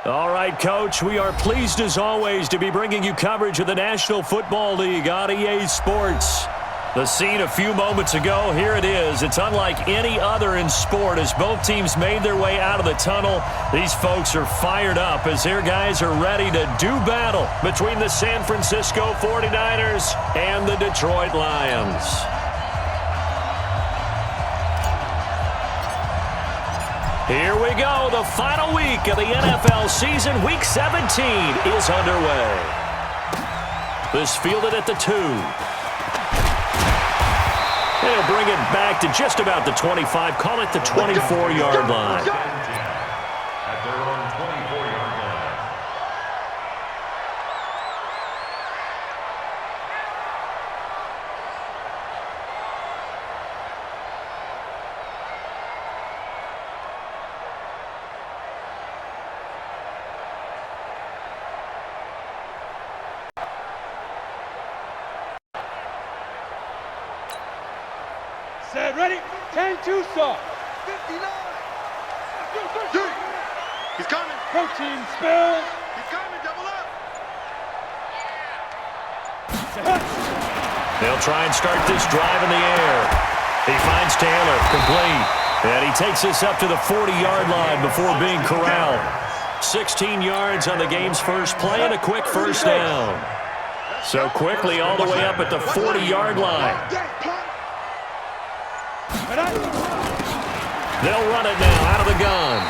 All right, Coach, we are pleased as always to be bringing you coverage of the National Football League on EA Sports. The scene a few moments ago, here it is. It's unlike any other in sport as both teams made their way out of the tunnel. These folks are fired up as their guys are ready to do battle between the San Francisco 49ers and the Detroit Lions. Here we go. The final week of the NFL season, Week 17, is underway. This fielded at the 2. They'll bring it back to just about the 25, call it the 24-yard line. At their own 24-yard line. Set, ready, 10-2 start. 59. He's coming. Protein spill. He's coming. Double up. They'll try and start this drive in the air. He finds Taylor, complete. And he takes this up to the 40-yard line before being corralled. 16 yards on the game's first play and a quick first down. So quickly all the way up at the 40-yard line. They'll run it now out of the gun.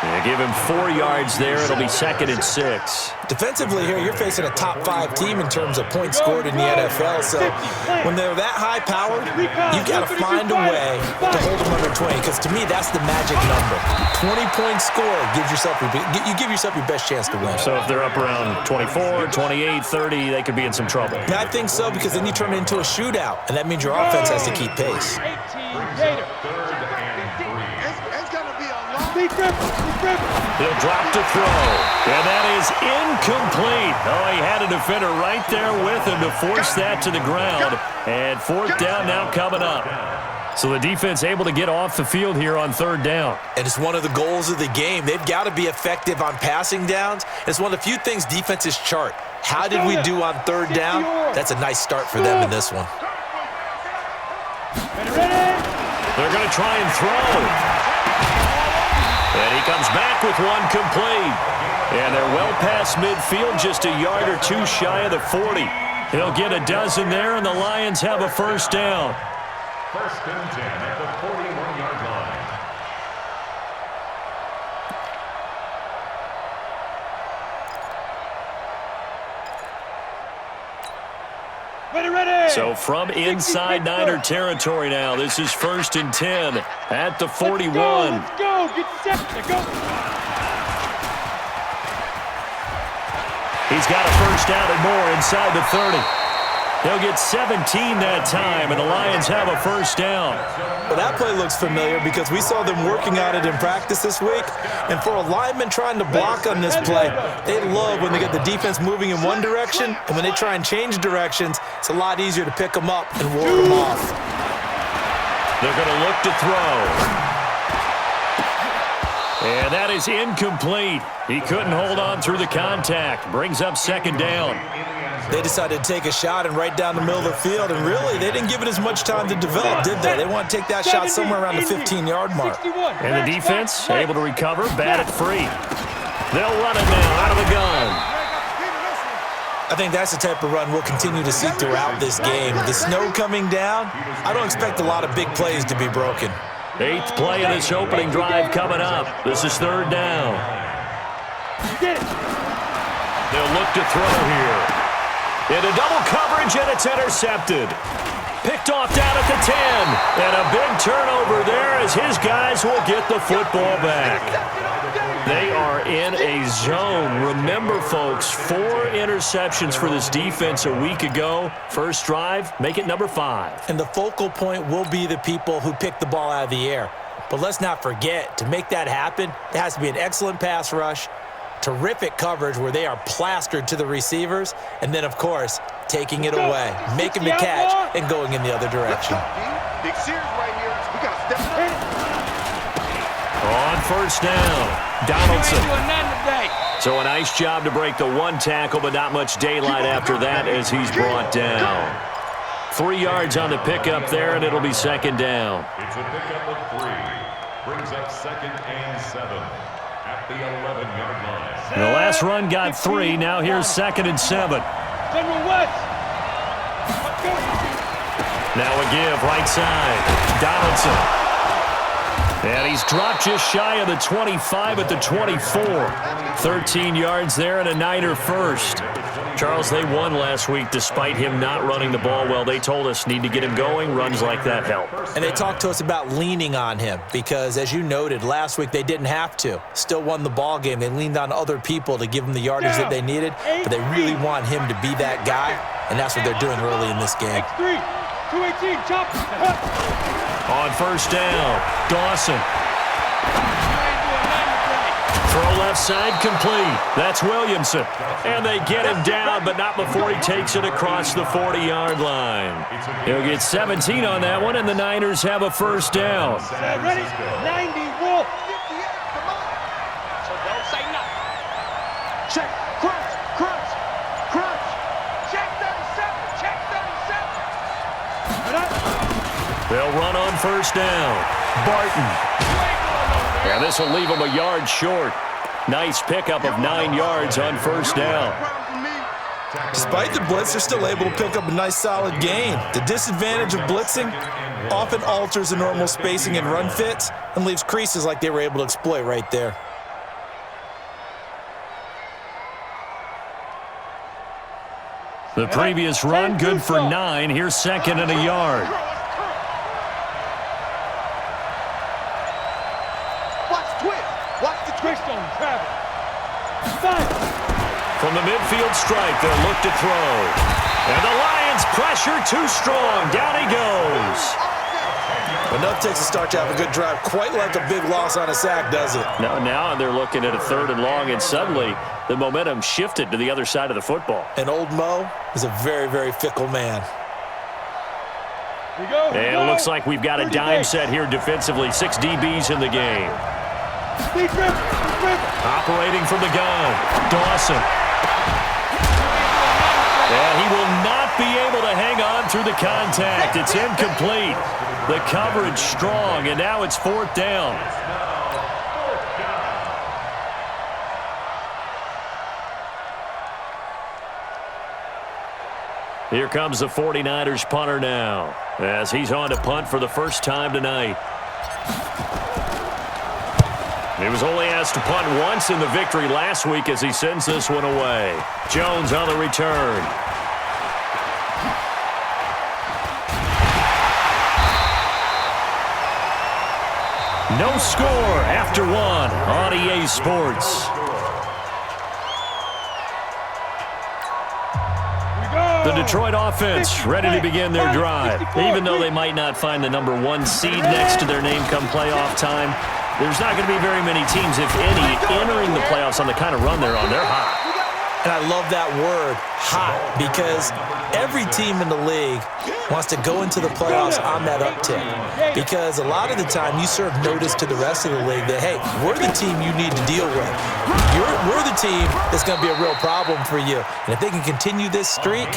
They give him 4 yards there. It'll be 2nd and 6. Defensively here, you're facing a top-5 team in terms of points scored in the NFL. So when they're that high-powered, you've got to find a way to hold them under 20. Because to me, that's the magic number. 20-point score gives yourself you give yourself your best chance to win. So if they're up around 24, 28, 30, they could be in some trouble. Yeah, I think so, because then you turn it into a shootout, and that means your offense has to keep pace. 18 Gator. It's going to be a long. He'll drop to throw, and that is incomplete. Oh, he had a defender right there with him to force that to the ground. And 4th down now coming up. So the defense able to get off the field here on 3rd down. And it's one of the goals of the game. They've got to be effective on passing downs. It's one of the few things defenses chart. How did we do on 3rd down? That's a nice start for them in this one. They're going to try and throw. And he comes back with one complete. And they're well past midfield, just a yard or two shy of the 40. He'll get a dozen there, and the Lions have a first down. 1st and 10 at the 41-yard line. Ready. So from inside Niner territory now, this is 1st and 10 at the 41. Let's go. Get set to go. He's got a first down and more inside the 30. They'll get 17 that time, and the Lions have a first down. Well, that play looks familiar because we saw them working on it in practice this week. And for a lineman trying to block on this play, they love when they get the defense moving in one direction, and when they try and change directions, it's a lot easier to pick them up and ward them off. They're going to look to throw. And that is incomplete. He couldn't hold on through the contact. Brings up 2nd down. They decided to take a shot and right down the middle of the field, and really, they didn't give it as much time to develop, did they? They want to take that shot somewhere around the 15-yard mark. And the defense able to recover, bat it free. They'll run it now out of the gun. I think that's the type of run we'll continue to see throughout this game. The snow coming down, I don't expect a lot of big plays to be broken. 8th play of this opening drive coming up. This is 3rd down. They'll look to throw here. Into double coverage, and it's intercepted. Picked off down at the 10. And a big turnover there as his guys will get the football back. They are in a zone. Remember, folks, 4 interceptions for this defense a week ago. First drive, make it number 5. And the focal point will be the people who pick the ball out of the air. But let's not forget, to make that happen, there has to be an excellent pass rush, terrific coverage where they are plastered to the receivers, and then, of course, taking it away, making the catch, and going in the other direction. Big Sears right here. We got to step up. On first down, Donaldson. You ain't doing nothing today. So a nice job to break the one tackle, but not much daylight after that as he's brought down. 3 yards on the pickup there, and it'll be second down. It's a pickup of 3. Brings up 2nd and 7 at the 11-yard line. And the last run got 3. Now here's 2nd and 7. General West. Let's go. Now a give, right side. Donaldson. And he's dropped just shy of the 25 at the 24. 13 yards there and a Niner first. Charles, they won last week despite him not running the ball well. They told us need to get him going. Runs like that help. And they talked to us about leaning on him because, as you noted, last week they didn't have to. Still won the ball game. They leaned on other people to give them the yardage that they needed, but they really want him to be that guy, and that's what they're doing early in this game. X3. 218. Chop. On first down, Dawson. Throw left side complete. That's Williamson. And they get him down, but not before he takes it across the 40-yard line. He'll get 17 on that one, and the Niners have a first down. Ready? 90. Wolf. 58. Come on. So don't say nothing. Check. Crunch. Crunch. Crunch. Check 37. Check 37. They'll run on first down. Barton. And this will leave him a yard short. Nice pickup of 9 yards on first down. Despite the blitz, they're still able to pick up a nice, solid gain. The disadvantage of blitzing often alters the normal spacing and run fits and leaves creases like they were able to exploit right there. The previous run, good for 9. Here's 2nd and a yard. Twist on Travis. Fine. From the midfield stripe, they'll look to throw. And the Lions pressure too strong. Down he goes. Enough takes a start to have a good drive. Quite like a big loss on a sack, does it? Now they're looking at a 3rd and long, and suddenly the momentum shifted to the other side of the football. And old Mo is a very, very fickle man. Here we go. And it looks like we've got a dime set here defensively. 6 DBs in the game. Operating from the gun, Dawson. And he will not be able to hang on through the contact. It's incomplete. The coverage strong, and now it's 4th down. Here comes the 49ers punter now, as he's on to punt for the first time tonight. He was only asked to punt once in the victory last week as he sends this one away. Jones on the return. No score after 1 on EA Sports. The Detroit offense ready to begin their drive. Even though they might not find the number 1 seed next to their name come playoff time, there's not going to be very many teams, if any, entering the playoffs on the kind of run they're on. They're hot. And I love that word, hot, because every team in the league wants to go into the playoffs on that uptick. Because a lot of the time you serve notice to the rest of the league that, hey, we're the team you need to deal with. We're the team that's going to be a real problem for you. And if they can continue this streak,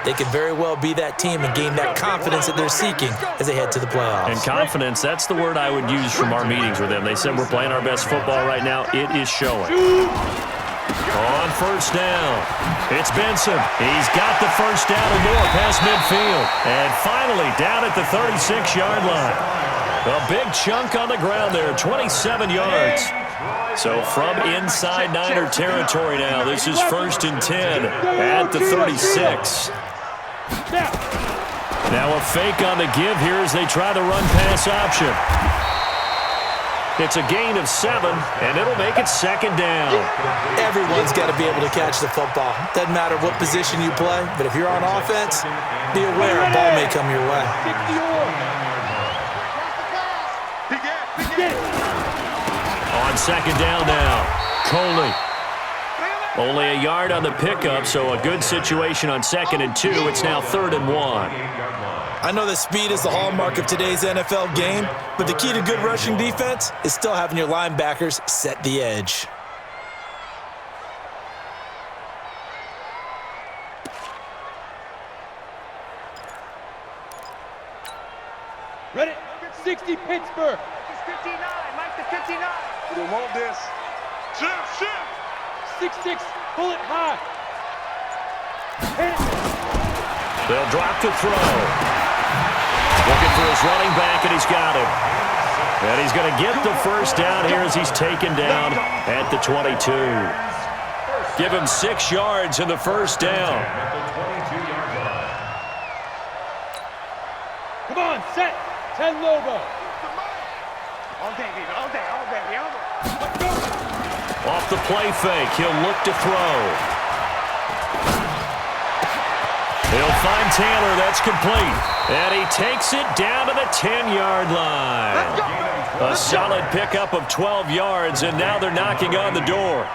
they could very well be that team and gain that confidence that they're seeking as they head to the playoffs. And confidence, that's the word I would use from our meetings with them. They said we're playing our best football right now. It is showing. On first down, it's Benson. He's got the first down and more past midfield. And finally down at the 36-yard line. A big chunk on the ground there, 27 yards. So from inside Niner territory now, this is 1st and 10 at the 36. Now a fake on the give here as they try the run-pass option. It's a gain of 7, and it'll make it 2nd down. Everyone's got to be able to catch the football. Doesn't matter what position you play, but if you're on offense, be aware a ball may come your way. On 2nd down now, Coley. Only a yard on the pickup, so a good situation on 2nd and 2. It's now 3rd and 1. I know that speed is the hallmark of today's NFL game, but the key to good rushing defense is still having your linebackers set the edge. Ready? 60 Pittsburgh. It's 59. Mike the 59. We don't want this. Shift. 6-6. Pull it high. Hit it. They'll drop to throw. Looking for his running back, and he's got him. And he's going to get the first down here as he's taken down at the 22. Give him 6 yards in the first down. At the 22-yard line. Come on, set. 10 Lobo. All day, baby. All day. Let's go. Off the play fake, he'll look to throw. He'll find Taylor, that's complete. And he takes it down to the 10-yard line. A solid pickup of 12 yards, and now they're knocking on the door.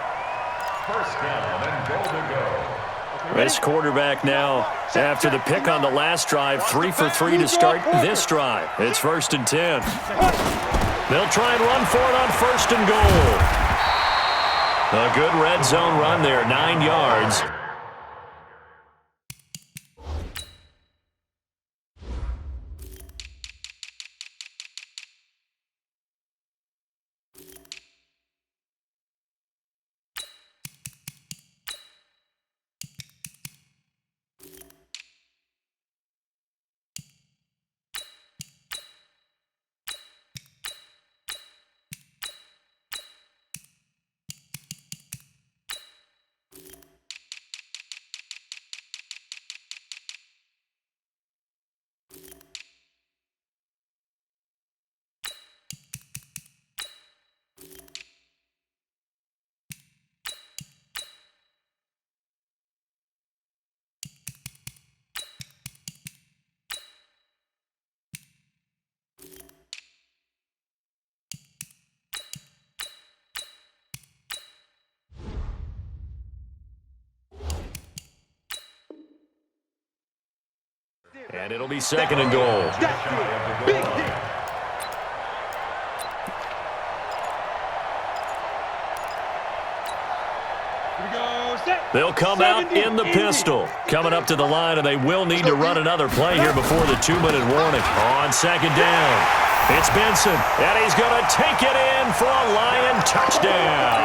First down and goal to go. This quarterback now, after the pick on the last drive, 3 for 3 to start this drive. It's 1st and 10. They'll try and run for it on 1st and goal. A good red zone run there, 9 yards. And it'll be 2nd and goal. Big hit. Here we go, set. They'll come out in the pistol. Coming up to the line, and they will need to run another play here before the 2-minute warning. On 2nd down, it's Benson, and he's going to take it in for a Lion touchdown.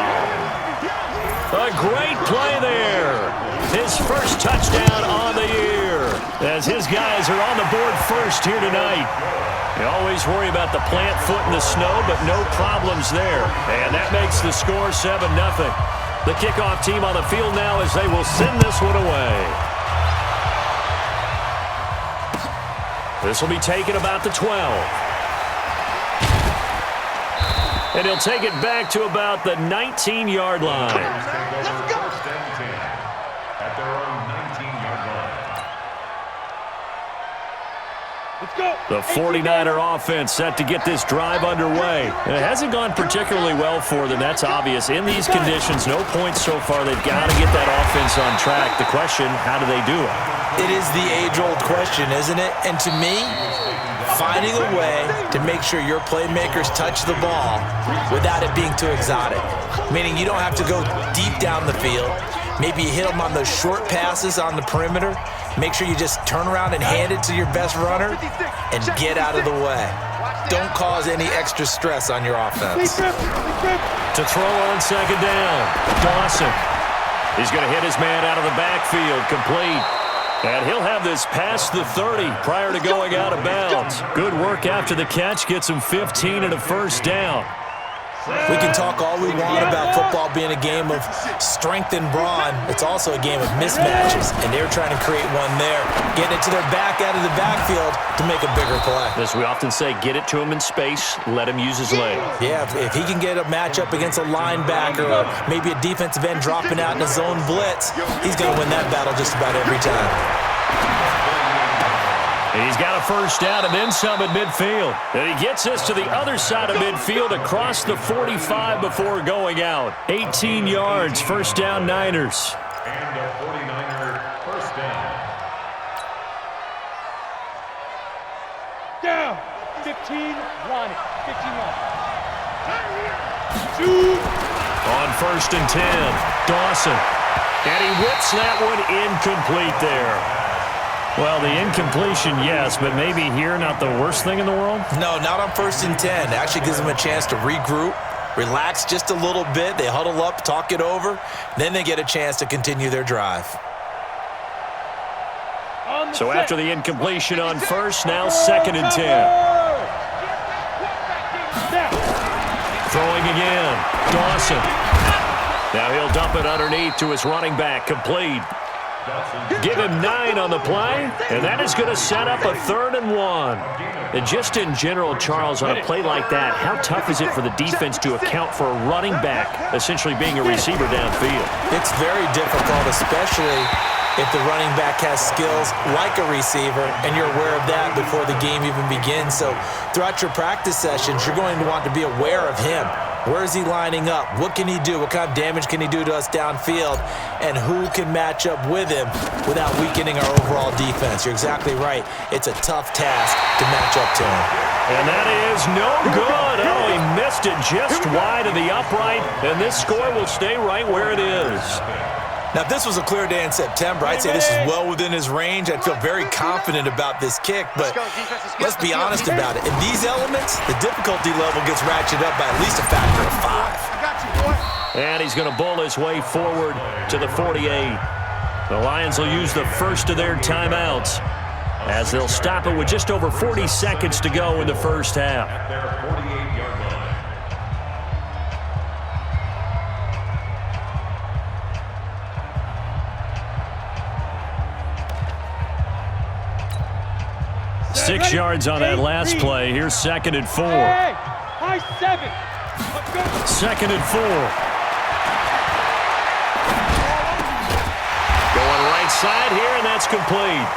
A great play there. His first touchdown on the year, as his guys are on the board first here tonight. You always worry about the plant foot in the snow, but no problems there. And that makes the score 7-0. The kickoff team on the field now as they will send this one away. This will be taken about the 12. And he'll take it back to about the 19-yard line. Let's go. 1st and 10 at their own 19-yard line. Let's go. The 49er offense set to get this drive underway. And it hasn't gone particularly well for them, that's obvious. In these conditions, no points so far. They've got to get that offense on track. The question, how do they do it? It is the age-old question, isn't it? And to me, finding a way to make sure your playmakers touch the ball without it being too exotic. Meaning you don't have to go deep down the field. Maybe you hit them on those short passes on the perimeter. Make sure you just turn around and hand it to your best runner and get out of the way. Don't cause any extra stress on your offense. To throw on 2nd down, Dawson. He's going to hit his man out of the backfield, complete. And he'll have this past the 30 prior to going out of bounds. Good work after the catch, gets him 15 and a 1st down. We can talk all we want about football being a game of strength and brawn. It's also a game of mismatches, and they're trying to create one there, getting it to their back out of the backfield to make a bigger play. As we often say, get it to him in space, let him use his leg. Yeah, if he can get a matchup against a linebacker or maybe a defensive end dropping out in a zone blitz, he's going to win that battle just about every time. He's got a first down and then some at midfield. And he gets us to the other side of midfield across the 45 before going out. 18 yards, first down Niners. And a 49er first down. Down. 15, line it. 15 yards. Shoot. On first and 10, Dawson. And he whips that one incomplete there. Well, the incompletion, yes, but maybe here not the worst thing in the world? No, not on first and 10. Actually gives them a chance to regroup, relax just a little bit. They huddle up, talk it over. Then they get a chance to continue their drive. So after the incompletion on first, now second and 10. Throwing again. Dawson. Now he'll dump it underneath to his running back. Complete. Give him 9 on the play, and that is going to set up a 3rd and 1. And just in general, Charles, on a play like that, how tough is it for the defense to account for a running back essentially being a receiver downfield? It's very difficult, especially if the running back has skills like a receiver, and you're aware of that before the game even begins. So throughout your practice sessions, you're going to want to be aware of him. Where is he lining up? What can he do? What kind of damage can he do to us downfield? And who can match up with him without weakening our overall defense? You're exactly right. It's a tough task to match up to him. And that is no good. Oh, he missed it just wide of the upright, and this score will stay right where it is. Now, if this was a clear day in September, I'd say this is well within his range. I'd feel very confident about this kick, but let's be honest about it. In these elements, the difficulty level gets ratcheted up by at least a factor of 5. And he's going to bowl his way forward to the 48. The Lions will use the first of their timeouts as they'll stop it with just over 40 seconds to go in the first half. At their 48-yard line. 6 yards on that last play. Here's second and 4. Hey, high 7. Let's go. Second and 4. Going right side here, and that's complete.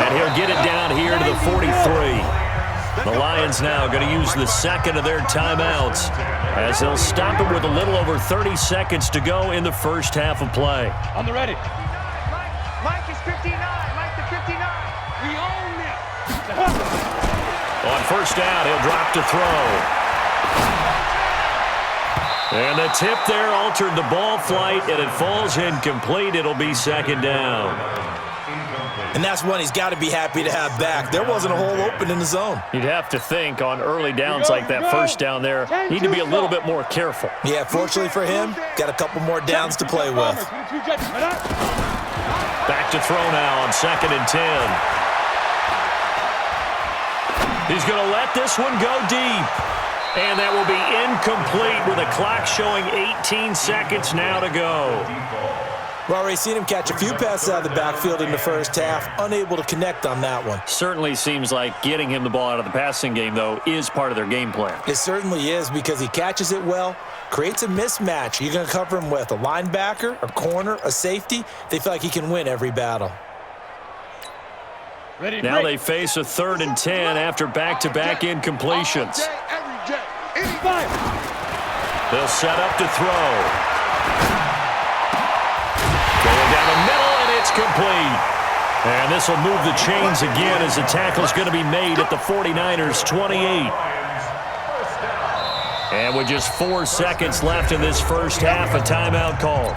And he'll get it down here to the 43. The Lions now going to use the second of their timeouts as they'll stop it with a little over 30 seconds to go in the first half of play. On the ready. Mike is 59. Mike the 59. We own this. On first down, he'll drop to throw. And the tip there altered the ball flight, and it falls incomplete. It'll be second down. And that's one he's got to be happy to have back. There wasn't a hole open in the zone. You'd have to think on early downs like that first down there, need to be a little bit more careful. Yeah, fortunately for him, got a couple more downs to play with. Back to throw now on second and 10. He's going to let this one go deep. And that will be incomplete with a clock showing 18 seconds now to go. Well, already seen him catch a few passes out of the backfield in the first half, unable to connect on that one. Certainly seems like getting him the ball out of the passing game, though, is part of their game plan. It certainly is because he catches it well, creates a mismatch. You're going to cover him with a linebacker, a corner, a safety. They feel like he can win every battle. Ready, now they face a 3rd and 10 after back-to-back incompletions. They'll set up to throw. Going down the middle, and it's complete. And this will move the chains again as the tackle's going to be made at the 49ers' 28. And with just 4 seconds left in this first half, a timeout call.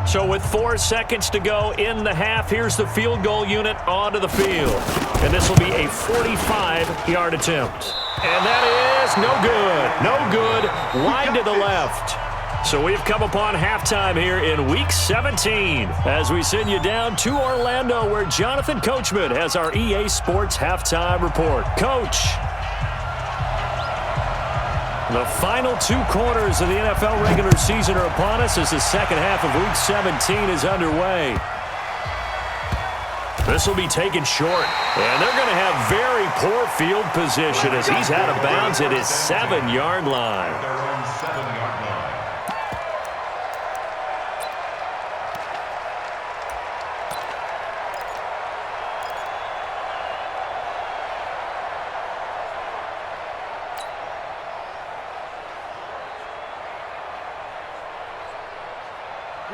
So with 4 seconds to go in the half, here's the field goal unit onto the field. And this will be a 45-yard attempt. And that is no good. No good. Wide to the left. So we've come upon halftime here in Week 17 as we send you down to Orlando where Jonathan Coachman has our EA Sports Halftime Report. Coach. The final 2 quarters of the NFL regular season are upon us as the second half of Week 17 is underway. This will be taken short, and they're going to have very poor field position as he's out of bounds at his 7-yard line. Their own 7-yard line.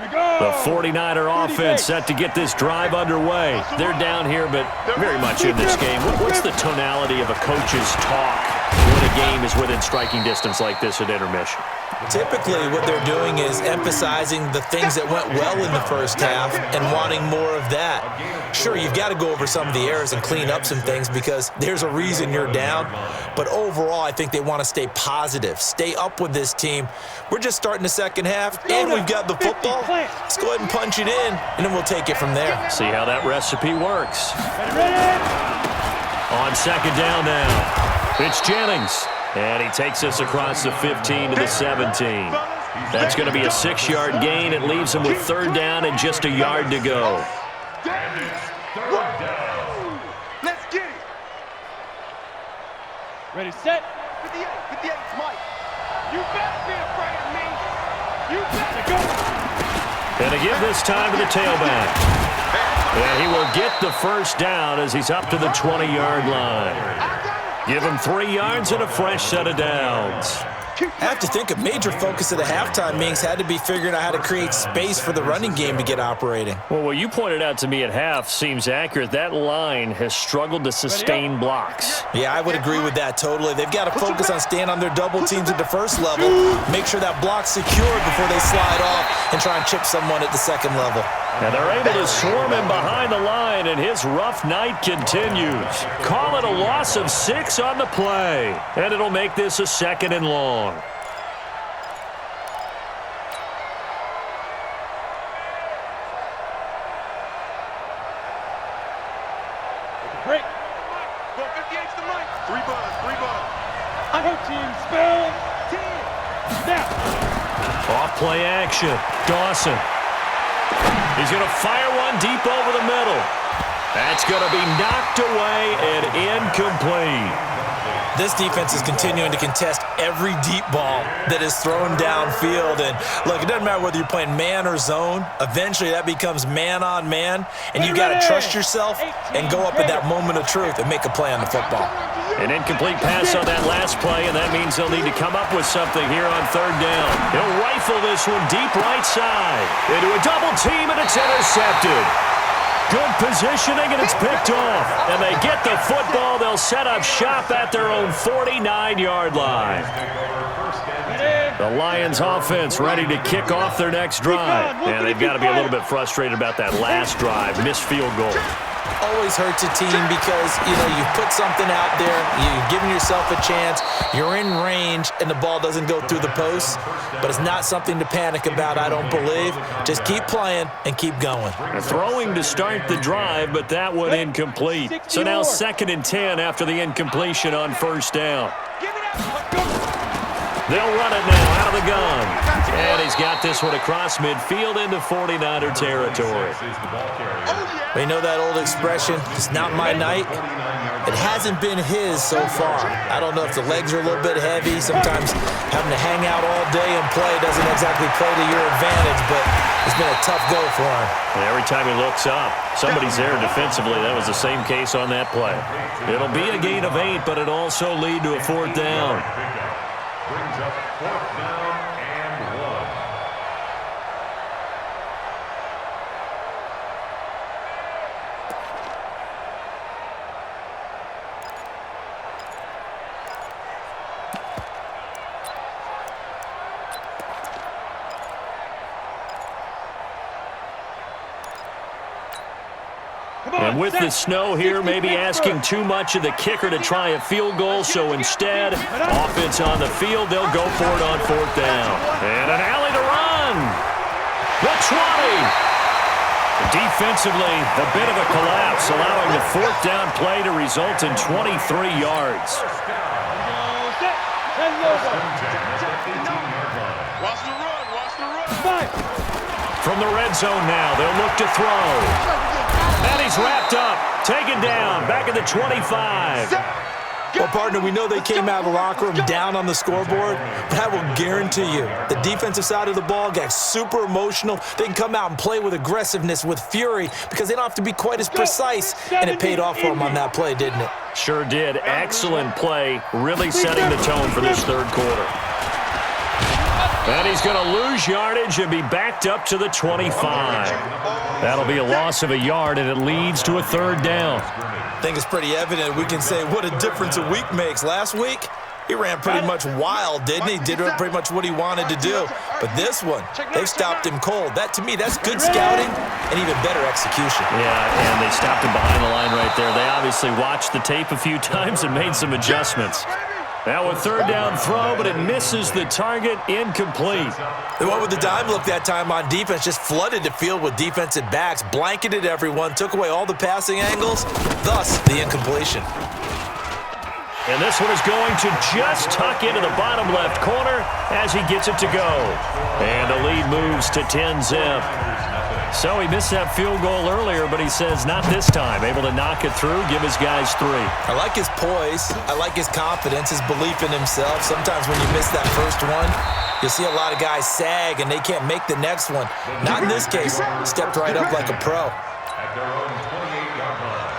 The 49er offense set to get this drive underway. They're down here, but very much in this game. What's the tonality of a coach's talk when a game is within striking distance like this at intermission? Typically, what they're doing is emphasizing the things that went well in the first half and wanting more of that. Sure, you've got to go over some of the errors and clean up some things because there's a reason you're down. But overall, I think they want to stay positive, stay up with this team. We're just starting the second half, and we've got the football. Let's go ahead and punch it in, and then we'll take it from there. See how that recipe works. On second down now, it's Jennings. And he takes us across the 15 to the 17. That's going to be a 6-yard gain. It leaves him with third down and just a yard to go. Let's get it. Ready, set. 58, Mike. You better be afraid of me. You better Go. And to give this time to the tailback. And he will get the first down as he's up to the 20-yard line. Give him 3 yards and a fresh set of downs. I have to think a major focus of the halftime meetings had to be figuring out how to create space for the running game to get operating. Well, what you pointed out to me at half seems accurate. That line has struggled to sustain blocks. Yeah, I would agree with that totally. They've got to focus on staying on their double teams at the first level, make sure that block's secured before they slide off and try and chip someone at the second level. And they're able to swarm him behind the line, and his rough night continues. Call it a loss of 6 on the play, and it'll make this a 2nd and long. Break. Go 58's the Mike. 3 buns. Go team, spell. 10. Snap. Off play action. Dawson. He's going to fire one deep over the middle. That's going to be knocked away and incomplete. This defense is continuing to contest every deep ball that is thrown downfield. And look, it doesn't matter whether you're playing man or zone. Eventually, that becomes man on man. And you got to trust yourself and go up at that moment of truth and make a play on the football. An incomplete pass on that last play, and that means they'll need to come up with something here on third down. He'll rifle this one deep right side. Into a double team, and it's intercepted. Good positioning, and it's picked off. And they get the football. They'll set up shop at their own 49-yard line. The Lions offense ready to kick off their next drive. And they've got to be a little bit frustrated about that last drive. Missed field goal. Always hurts a team because, you put something out there, you've given yourself a chance, you're in range, and the ball doesn't go through the posts. But it's not something to panic about, I don't believe. Just keep playing and keep going. Throwing to start the drive, but that one incomplete. So now 2nd and 10 after the incompletion on first down. They'll run it now out of the gun. And he's got this one across midfield into 49er territory. We know that old expression, it's not my night. It hasn't been his so far. I don't know if the legs are a little bit heavy. Sometimes having to hang out all day and play doesn't exactly play to your advantage, but it's been a tough go for him. And every time he looks up, somebody's there defensively. That was the same case on that play. It'll be a gain of 8, but it'll also lead to a 4th down. Brings up 4th down and 1. And with the snow here, maybe asking too much of the kicker to try a field goal. So instead, offense on the field, they'll go for it on 4th down. And an alley to run. The 20. Defensively, a bit of a collapse, allowing the 4th down play to result in 23 yards. Watch the run. From the red zone now, they'll look to throw. And he's wrapped up, taken down, back at the 25. Well, partner, we know they came out of the locker room down on the scoreboard, but I will guarantee you the defensive side of the ball got super emotional. They can come out and play with aggressiveness, with fury, because they don't have to be quite as precise, and it paid off for them on that play, didn't it? Sure did. Excellent play, really setting the tone for this third quarter. And he's going to lose yardage and be backed up to the 25. That'll be a loss of a yard, and it leads to a third down. I think it's pretty evident we can say what a difference a week makes. Last week, he ran pretty much wild, didn't he? Did pretty much what he wanted to do. But this one, they've stopped him cold. That, to me, that's good scouting and even better execution. Yeah, and they stopped him behind the line right there. They obviously watched the tape a few times and made some adjustments. Now a third down throw, but it misses the target, incomplete. They went with the dime look that time on defense, just flooded the field with defensive backs, blanketed everyone, took away all the passing angles, thus the incompletion. And this one is going to just tuck into the bottom left corner as he gets it to go. And the lead moves to 10-zip. So he missed that field goal earlier, but he says not this time. Able to knock it through, give his guys 3. I like his poise. I like his confidence, his belief in himself. Sometimes when you miss that first one, you'll see a lot of guys sag and they can't make the next one. Not in this case. Stepped right up like a pro. At their own 28-yard line.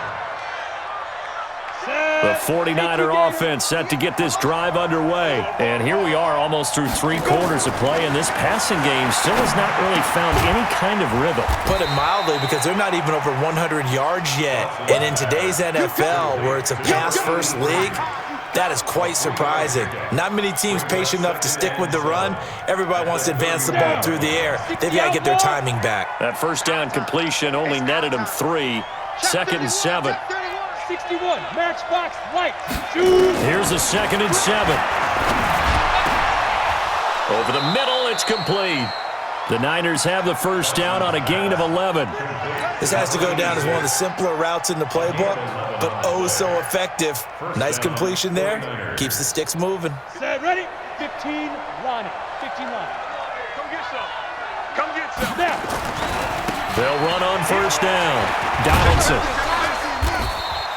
The 49er offense set to get this drive underway. And here we are almost through 3 quarters of play, and this passing game still has not really found any kind of rhythm. Put it mildly, because they're not even over 100 yards yet. And in today's NFL, where it's a pass-first league, that is quite surprising. Not many teams patient enough to stick with the run. Everybody wants to advance the ball through the air. They've got to get their timing back. That first down completion only netted him 3. 2nd and 7. 61, matchbox light. Shoot. Here's a 2nd and 7. Over the middle, it's complete. The Niners have the first down on a gain of 11. This has to go down as one of the simpler routes in the playbook, but oh so effective. Nice completion there. Keeps the sticks moving. Set, ready? 15, line it. 15 line. Come get some. Come get some. Snap. They'll run on first down. Donaldson.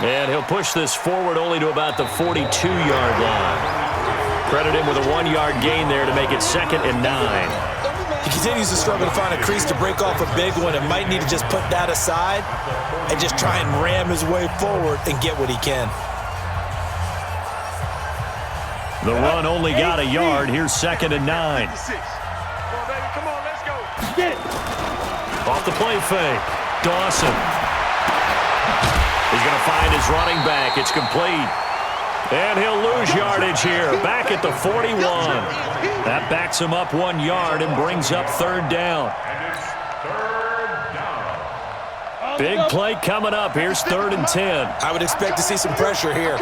And he'll push this forward only to about the 42-yard line. Credit him with a 1-yard gain there to make it 2nd and 9. He continues to struggle to find a crease to break off a big one and might need to just put that aside and just try and ram his way forward and get what he can. The run only got a yard. Here's 2nd and 9. Come on, baby. Come on, let's go. Get it. Off the play fake. Dawson. He's going to find his running back. It's complete. And he'll lose yardage here. Back at the 41. That backs him up 1 yard and brings up 3rd down. And it's 3rd down. Big play coming up. Here's 3rd and 10. I would expect to see some pressure here.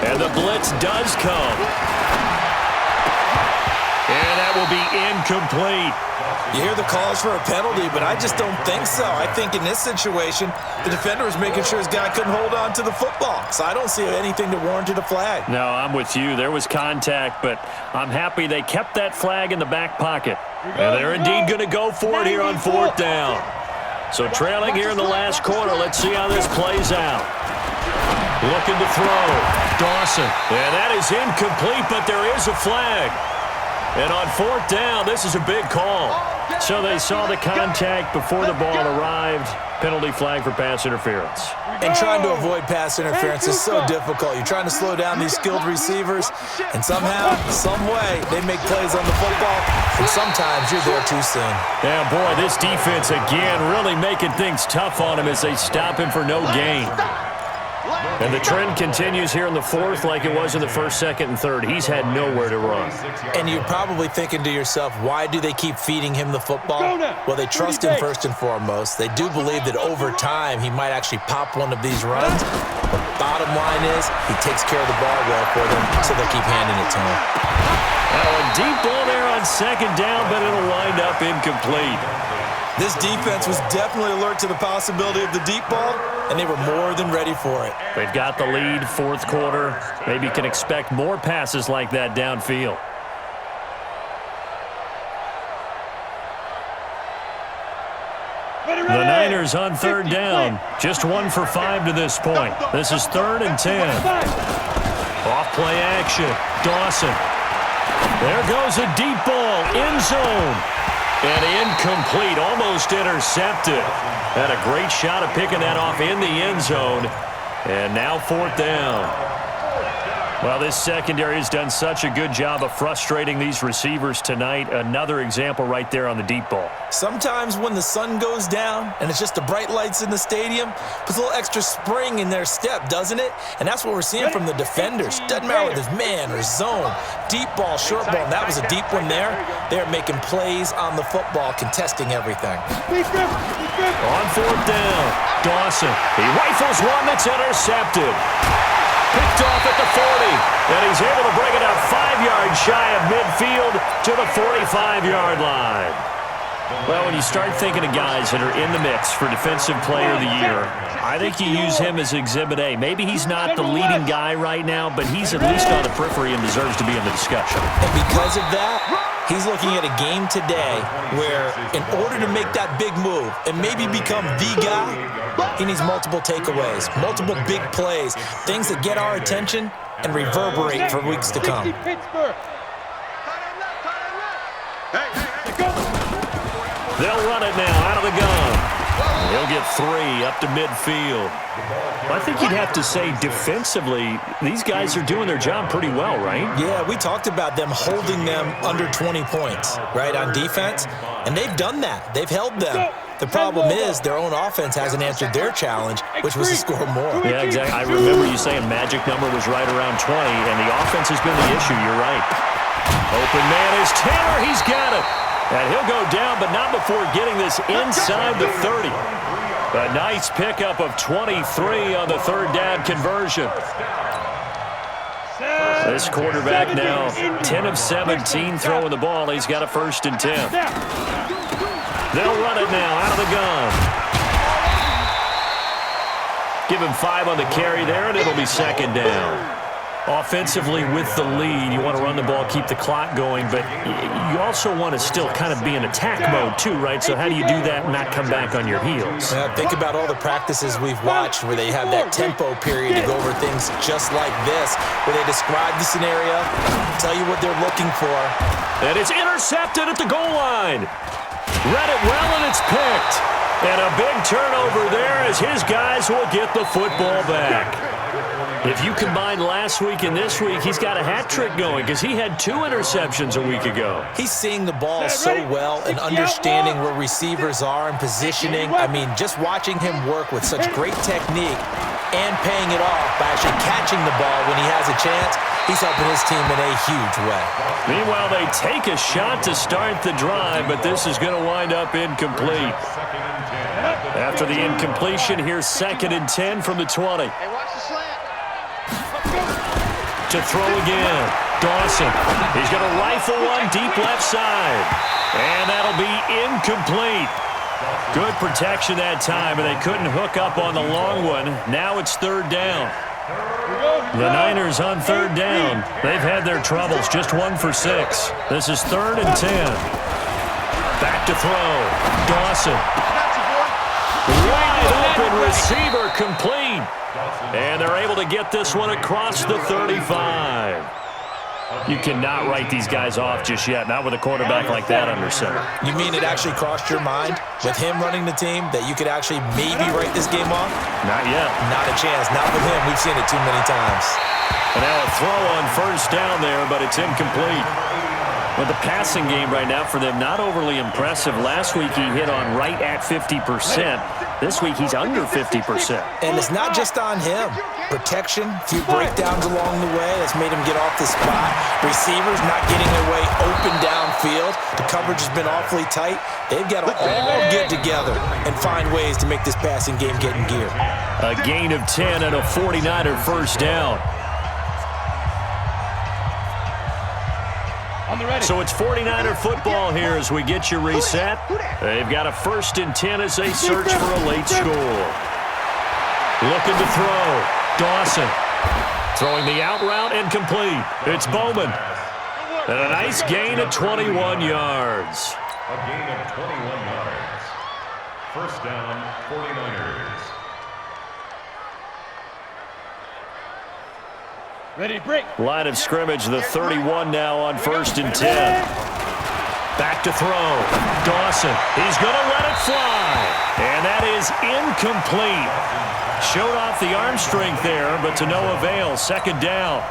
And the blitz does come. And that will be incomplete. You hear the calls for a penalty, but I just don't think so. I think in this situation, the defender was making sure his guy couldn't hold on to the football. So I don't see anything that warranted a flag. No, I'm with you. There was contact, but I'm happy they kept that flag in the back pocket. And they're indeed going to go for it here on 4th down. So trailing here in the last quarter, let's see how this plays out. Looking to throw. Dawson. And that is incomplete, but there is a flag. And on 4th down, this is a big call. So they saw the contact before the ball arrived. Penalty flag for pass interference. And trying to avoid pass interference is so difficult. You're trying to slow down these skilled receivers, and somehow, some way, they make plays on the football, and sometimes you're there too soon. Yeah, boy, this defense again really making things tough on him as they stop him for no gain. And the trend continues here in the 4th like it was in the 1st, 2nd, and 3rd. He's had nowhere to run. And you're probably thinking to yourself, why do they keep feeding him the football? Well, they trust him first and foremost. They do believe that over time he might actually pop one of these runs. But bottom line is he takes care of the ball well for them, so they'll keep handing it to him. Now a deep ball there on 2nd down, but it'll wind up incomplete. This defense was definitely alert to the possibility of the deep ball, and they were more than ready for it. They've got the lead, 4th quarter. Maybe can expect more passes like that downfield. The Niners on 3rd down. Just 1 for 5 to this point. This is 3rd and 10. Off play action. Dawson. There goes a deep ball. End zone. And incomplete. Almost intercepted. Had a great shot of picking that off in the end zone. And now 4th down. Well, this secondary has done such a good job of frustrating these receivers tonight. Another example right there on the deep ball. Sometimes when the sun goes down and it's just the bright lights in the stadium, puts a little extra spring in their step, doesn't it? And that's what we're seeing from the defenders. Doesn't matter whether it's man or zone, deep ball, short ball, and that was a deep one there. They're making plays on the football, contesting everything. On fourth down, Dawson. He rifles one that's intercepted. Picked off at the 40, and he's able to bring it up 5 yards shy of midfield to the 45-yard line. Well, when you start thinking of guys that are in the mix for Defensive Player of the Year, I think you use him as Exhibit A. Maybe he's not the leading guy right now, but he's at least on the periphery and deserves to be in the discussion. And because of that, he's looking at a game today where in order to make that big move and maybe become the guy, he needs multiple takeaways, multiple big plays, things that get our attention and reverberate for weeks to come. They'll run it now out of the gun. He'll get 3 up to midfield. I think you'd have to say defensively, these guys are doing their job pretty well, right? Yeah, we talked about them holding them under 20 points, right, on defense, and they've done that. They've held them. The problem is their own offense hasn't answered their challenge, which was to score more. Yeah, exactly. I remember you saying magic number was right around 20, and the offense has been the issue. You're right. Open man is Taylor. He's got it. And he'll go down, but not before getting this inside the 30. A nice pickup of 23 on the third down conversion. This quarterback now 10 of 17 throwing the ball. He's got a 1st and 10. They'll run it now out of the gun. Give him 5 on the carry there, and it'll be 2nd down. Offensively with the lead, you want to run the ball, keep the clock going, but you also want to still kind of be in attack mode too, right? So how do you do that and not come back on your heels? Think about all the practices we've watched where they have that tempo period to go over things just like this, where they describe the scenario, tell you what they're looking for. And it's intercepted at the goal line. Read it well, and it's picked. And a big turnover there as his guys will get the football back. If you combine last week and this week, he's got a hat trick going because he had 2 interceptions a week ago. He's seeing the ball so well and understanding where receivers are and positioning. I mean, just watching him work with such great technique and paying it off by actually catching the ball when he has a chance, he's helping his team in a huge way. Meanwhile, they take a shot to start the drive, but this is going to wind up incomplete. After the incompletion, here's 2nd and 10 from the 20. Hey, watch the slant. To throw again. Dawson. He's going to rifle one deep left side. And that'll be incomplete. Good protection that time, and they couldn't hook up on the long one. Now it's 3rd down. The Niners on 3rd down. They've had their troubles. Just 1 for 6. This is 3rd and 10. Back to throw. Dawson. Wide open receiver complete. And they're able to get this one across the 35. You cannot write these guys off just yet, not with a quarterback like that under center. You mean it actually crossed your mind with him running the team that you could actually maybe write this game off? Not yet. Not a chance. Not with him. We've seen it too many times. And now a throw on 1st down there, but it's incomplete. With the passing game right now for them, not overly impressive. Last week he hit on right at 50%. This week he's under 50%. And it's not just on him. Protection, a few breakdowns along the way that's made him get off the spot. Receivers not getting their way open downfield. The coverage has been awfully tight. They've got to all get together and find ways to make this passing game get in gear. A gain of 10 and a 49er 1st down. So it's 49er football here as we get you reset. They've got a 1st and 10 as they search for a late score. Looking to throw. Dawson. Throwing the out route and complete. It's Bowman. And a nice gain of 21 yards. A gain of 21 yards. 1st down, 49ers. Ready, break. Line of scrimmage, the 31 now on 1st and 10. Back to throw. Dawson. He's going to let it fly. And that is incomplete. Showed off the arm strength there, but to no avail. Second down.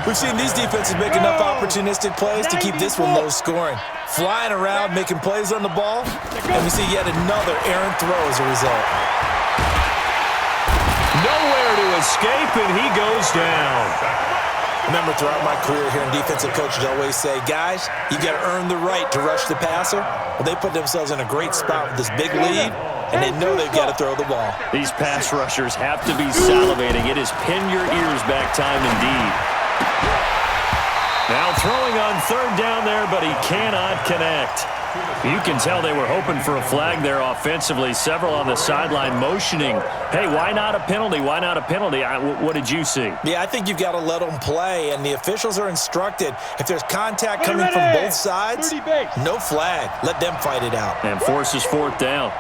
We've seen these defenses make enough opportunistic plays to keep this one low scoring. Flying around, making plays on the ball, and we see yet another errant throw as a result. Nowhere to escape, and he goes down. Remember, throughout my career here in defensive coaches always say, guys, you got to earn the right to rush the passer. Well, they put themselves in a great spot with this big lead, and they know they've got to throw the ball. These pass rushers have to be salivating. It is pin your ears back time indeed. Now throwing on third down there, but he cannot connect. You can tell they were hoping for a flag there offensively. Several on the sideline motioning, hey, why not a penalty? Why not a penalty? What did you see? Yeah, I think you've got to let them play, and the officials are instructed, if there's contact coming from both sides, no flag. Let them fight it out. And forces fourth down.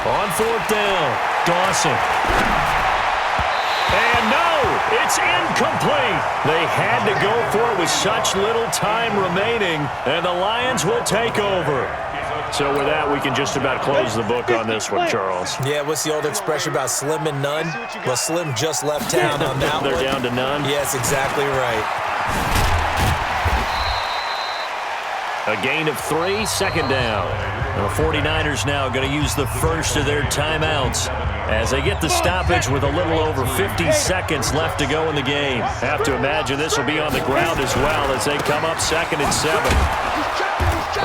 On fourth down, Dawson. And no, it's incomplete. They had to go for it with such little time remaining, and the Lions will take over. So with that, we can just about close the book on this one, Charles. Yeah, what's the old expression about slim and none? Well, Slim just left town on that one. They're down to none? Yes, exactly right. A gain of 3, second down. The 49ers now going to use the first of their timeouts as they get the stoppage with a little over 50 seconds left to go in the game. Have to imagine this will be on the ground as well as they come up 2nd and 7.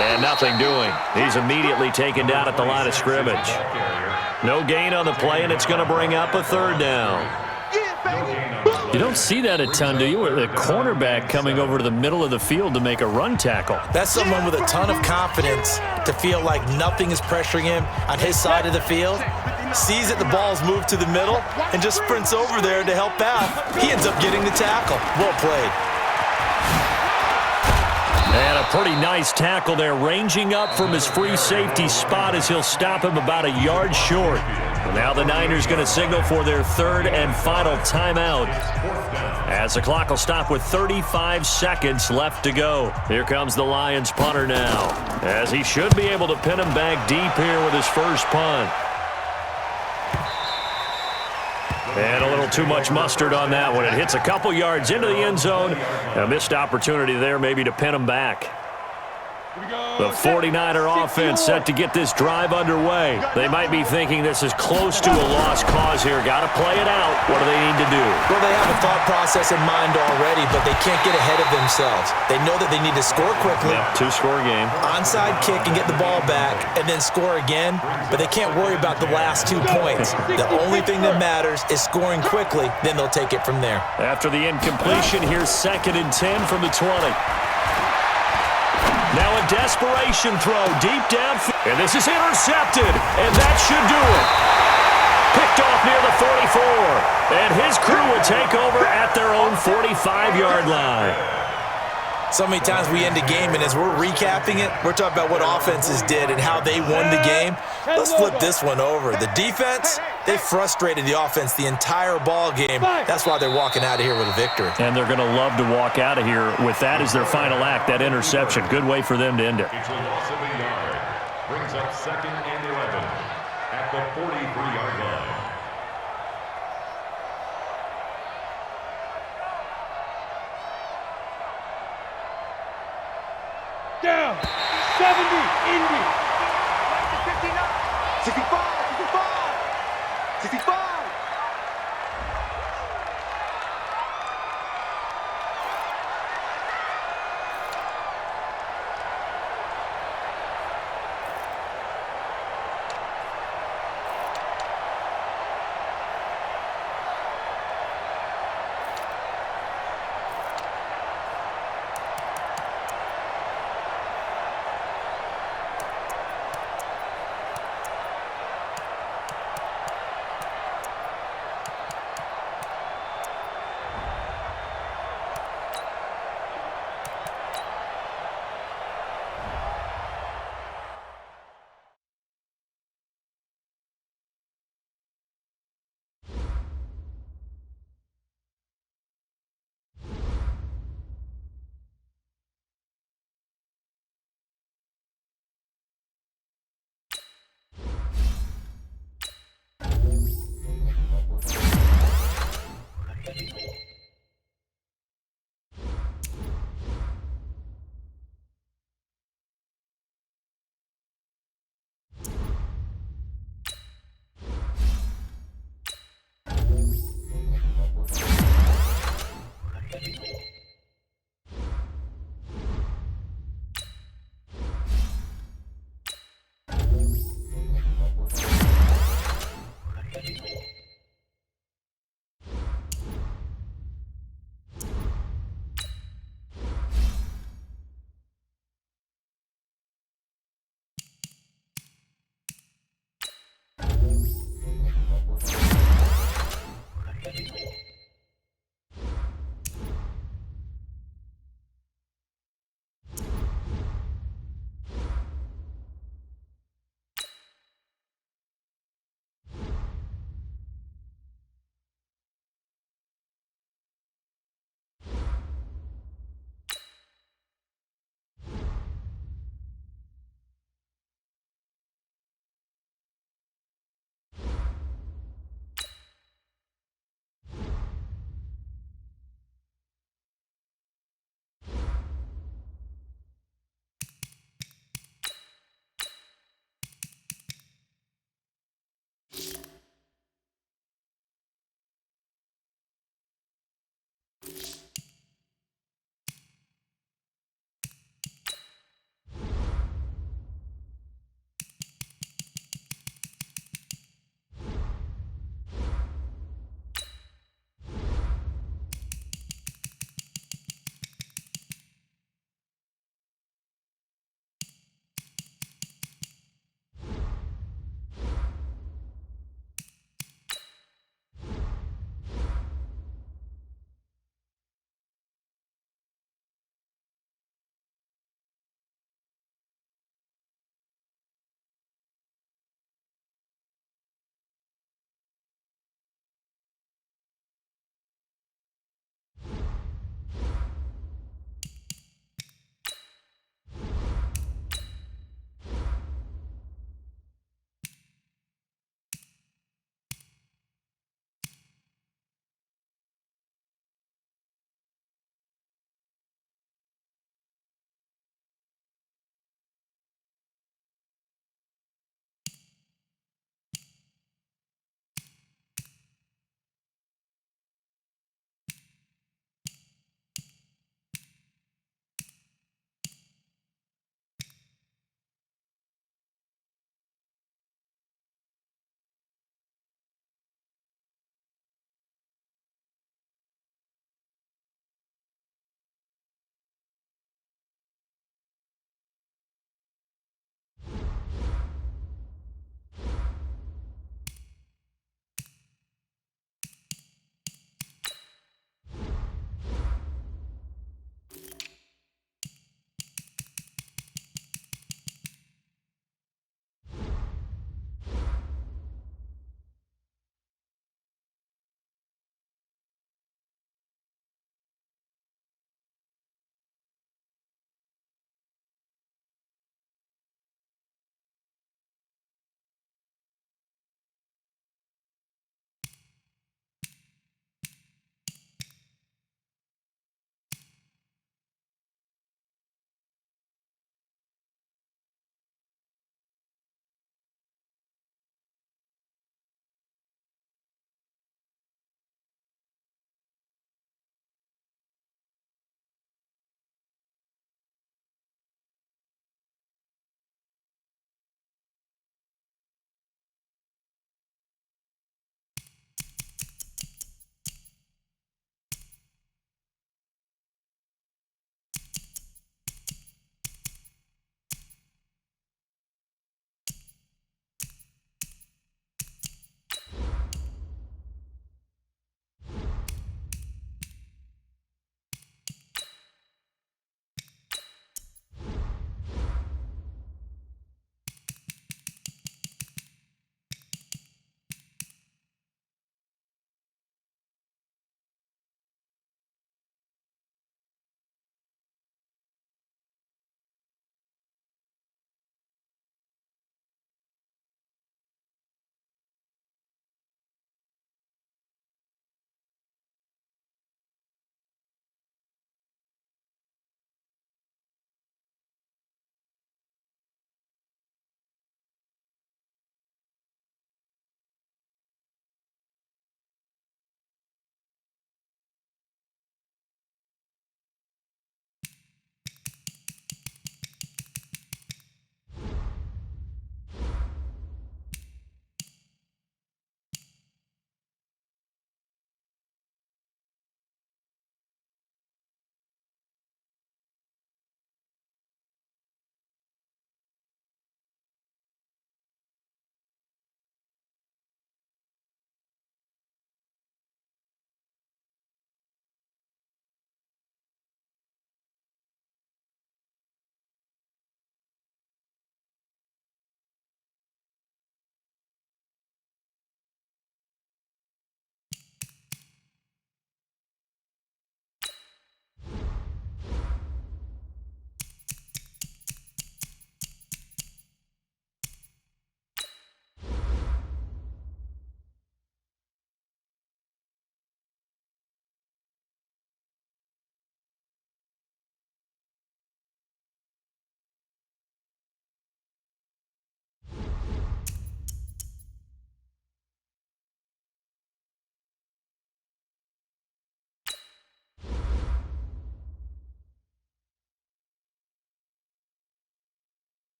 And nothing doing. He's immediately taken down at the line of scrimmage. No gain on the play, and it's going to bring up a third down. You don't see that a ton, do you? The cornerback coming over to the middle of the field to make a run tackle. That's someone with a ton of confidence to feel like nothing is pressuring him on his side of the field. Sees that the ball's moved to the middle and just sprints over there to help out. He ends up getting the tackle. Well played. And a pretty nice tackle there, ranging up from his free safety spot as he'll stop him about a yard short. Now the Niners going to signal for their third and final timeout as the clock will stop with 35 seconds left to go. Here comes the Lions punter now, as he should be able to pin him back deep here with his first punt. And a little too much mustard on that one. It hits a couple yards into the end zone. A missed opportunity there maybe to pin him back. The 49er offense set to get this drive underway. They might be thinking this is close to a lost cause here. Got to play it out. What do they need to do? Well, they have a thought process in mind already, but they can't get ahead of themselves. They know that they need to score quickly. Yep, 2-score game. Onside kick and get the ball back and then score again, but they can't worry about the last 2 points. The only thing that matters is scoring quickly, then they'll take it from there. After the incompletion, here's 2nd and 10 from the 20. Now a desperation throw deep downfield. And this is intercepted, and that should do it. Picked off near the 44. And his crew will take over at their own 45-yard line. So many times we end a game, and as we're recapping it, we're talking about what offenses did and how they won the game. Let's flip this one over. The defense, they frustrated the offense the entire ball game. That's why they're walking out of here with a victory. And they're going to love to walk out of here with that as their final act, that interception. Good way for them to end it. It's a loss of a yard. Brings up 2nd and 11 at the 43-yard line. Down. 70. Indy. 65. 65. 65.